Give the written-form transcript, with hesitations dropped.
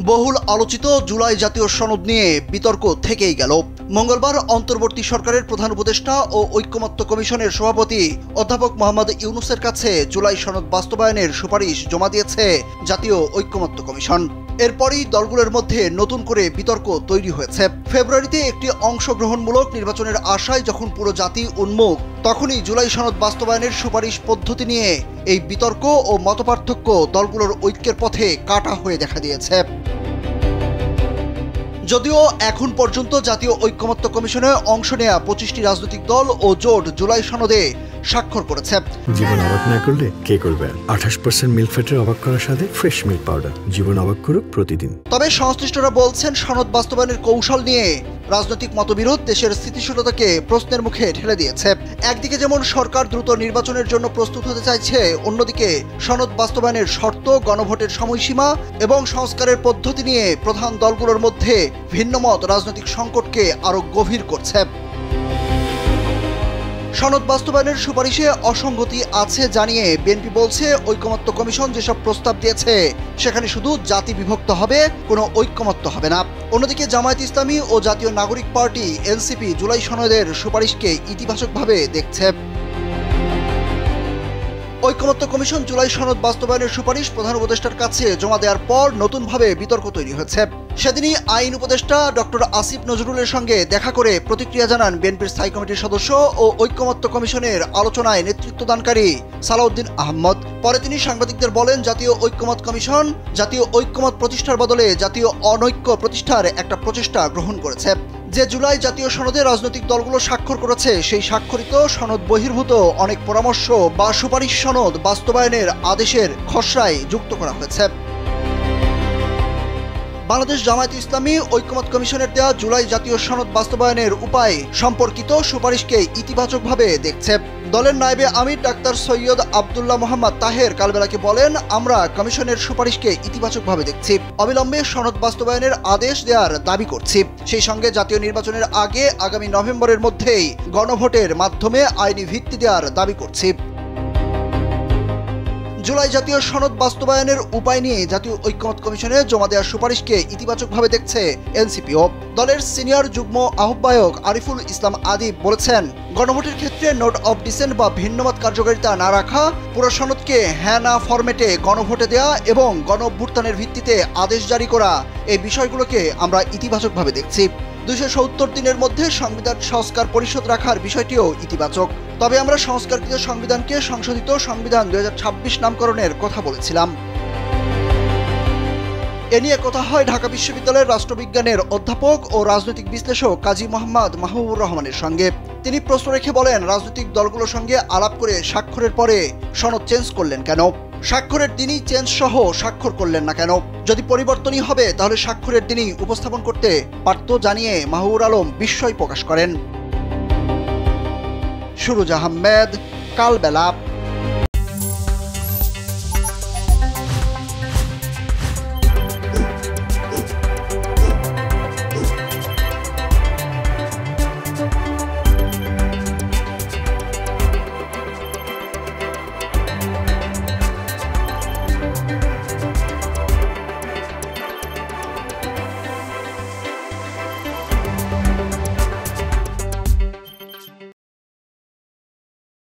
বহুল আলোচিত জুলাই জাতীয় সনদ নিয়ে বিতর্ক থেকেই গেল। মঙ্গলবার অন্তর্বর্তী সরকারের প্রধান উপদেষ্টা ও ঐকমত্য কমিশনের সভাপতি অধ্যাপক মোহাম্মদ ইউনূসের কাছে জুলাই সনদ বাস্তবায়নের সুপারিশ জমা দিয়েছে জাতীয় ঐকমত্য কমিশন। এরপরই দলগুলোর মধ্যে নতুন করে বিতর্ক তৈরি হয়েছে। ফেব্রুয়ারিতে একটি অংশগ্রহণমূলক নির্বাচনের আশায় যখন পুরো জাতি উন্মুখ, তখনই জুলাই সনদ বাস্তবায়নের সুপারিশ পদ্ধতি নিয়ে এই বিতর্ক ও মতপার্থক্য দলগুলোর ঐক্যের পথে কাটা হয়ে দেখা দিয়েছে। যদিও এখন পর্যন্ত জাতীয় ঐকমত্য কমিশনে অংশ নেয়া 25টি রাজনৈতিক দল ও জোট জুলাই সনদে স্বাক্ষর করেছে। জীবন অবাক না করলে কে করবে? 28% মিল্ক ফ্যাটের অবাক করার সাথে ফ্রেশ মিল্ক পাউডার। জীবন অবাক করুক প্রতিদিন। তবে সংশ্লিষ্টরা বলছেন, সনদ বাস্তবায়নের কৌশল নিয়ে রাজনৈতিক মতবিরোধ দেশের স্থিতিশীলতাকে প্রশ্নের মুখে ঠেলে দিয়েছে। একদিকে যেমন সরকার দ্রুত নির্বাচনের জন্য প্রস্তুত হতে চাইছে, অন্যদিকে সনদ বাস্তবায়নের শর্ত, গণভোটের সময়সীমা এবং সংস্কারের পদ্ধতি নিয়ে প্রধান দলগুলোর মধ্যে ভিন্নমত রাজনৈতিক সংকটকে আরো গভীর করছে। সনদ বাস্তবায়নের সুপারিশে অসঙ্গতি আছে জানিয়ে বিএনপি বলছে, ঐকমত্য কমিশন যেসব প্রস্তাব দিয়েছে সেখানে শুধু জাতি বিভক্ত হবে, কোনো ঐকমত্য হবে না। অন্যদিকে জামায়াত ইসলামী ও জাতীয় নাগরিক পার্টি এনসিপি জুলাই সনদের সুপারিশকে ইতিবাচকভাবে দেখছে। ঐকমত্য কমিশন জুলাই সনদ বাস্তবায়নের সুপারিশ প্রধান উপদেষ্টার কাছে জমা দেওয়ার পর নতুনভাবে বিতর্ক তৈরি হয়েছে। সেদিনই আইন উপদেষ্টা ডক্টর আসিফ নজরুলের সঙ্গে দেখা করে প্রতিক্রিয়া জানান বিএনপির স্থায়ী কমিটির সদস্য ও ঐকমত্য কমিশনের আলোচনায় নেতৃত্বদানকারী সালাউদ্দিন আহমদ। পরে তিনি সাংবাদিকদের বলেন, জাতীয় ঐকমত্য কমিশন জাতীয় ঐকমত প্রতিষ্ঠার বদলে জাতীয় অনৈক্য প্রতিষ্ঠার একটা প্রচেষ্টা গ্রহণ করেছে। যে জুলাই জাতীয় সনদে রাজনৈতিক দলগুলো স্বাক্ষর করেছে, সেই স্বাক্ষরিত সনদ বহির্ভূত অনেক পরামর্শ বা সুপারিশ সনদ বাস্তবায়নের আদেশের খসড়ায় যুক্ত করা হয়েছে। বাংলাদেশ জামায়াত ইসলামী ঐকমত্য কমিশনের দেওয়া জুলাই জাতীয় সনদ বাস্তবায়নের উপায় সম্পর্কিত সুপারিশকে ইতিবাচকভাবে দেখছে। দলের নায়েবে আমির ডাক্তার সৈয়দ আব্দুল্লাহ মোহাম্মদ তাহের কালবেলাকে বলেন, আমরা কমিশনের সুপারিশকে ইতিবাচকভাবে দেখছি, অবিলম্বে সনদ বাস্তবায়নের আদেশ দেওয়ার দাবি করছি। সেই সঙ্গে জাতীয় নির্বাচনের আগে আগামী নভেম্বরের মধ্যেই গণভোটের মাধ্যমে আইনি ভিত্তি দেওয়ার দাবি করছি। জুলাই জাতীয় সনদ বাস্তবায়নের উপায় নিয়ে জাতীয় ঐকমত্য কমিশনে জমা দেওয়ার সুপারিশকে ইতিবাচকভাবে দেখছে এনসিপিও। দলের সিনিয়র যুগ্ম আহ্বায়ক আরিফুল ইসলাম আদিব বলেছেন, গণভোটের ক্ষেত্রে নোট অব ডিসেন্ট বা ভিন্নমত কার্যকারিতা না রাখা, পুরো সনদকে হ্যাঁ না ফরম্যাটে গণভোটে দেওয়া এবং গণঅভ্যুত্থানের ভিত্তিতে আদেশ জারি করা, এই বিষয়গুলোকে আমরা ইতিবাচকভাবে দেখছি। 270 দিনের মধ্যে সংবিধান সংস্কার পরিষদ রাখার বিষয়টিও ইতিবাচক। তবে আমরা সংস্কারকৃত সংবিধানকে সংশোধিত সংবিধান 2026 নামকরণের কথা বলেছিলাম। এ নিয়ে কথা হয় ঢাকা বিশ্ববিদ্যালয়ের রাষ্ট্রবিজ্ঞানের অধ্যাপক ও রাজনৈতিক বিশ্লেষক কাজী মোহাম্মদ মাহবুবুর রহমানের সঙ্গে। তিনি প্রশ্ন রেখে বলেন, রাজনৈতিক দলগুলোর সঙ্গে আলাপ করে স্বাক্ষরের পরে সনদ চেঞ্জ করলেন কেন? স্বাক্ষরের দিনই চেঞ্জ সহ স্বাক্ষর করলেন না কেন? যদি পরিবর্তনই হবে তাহলে স্বাক্ষরের দিনই উপস্থাপন করতে পারত জানিয়ে মাহবুবুর আলম বিস্ময় প্রকাশ করেন। সুরুজ আহমেদ, কালবেলা।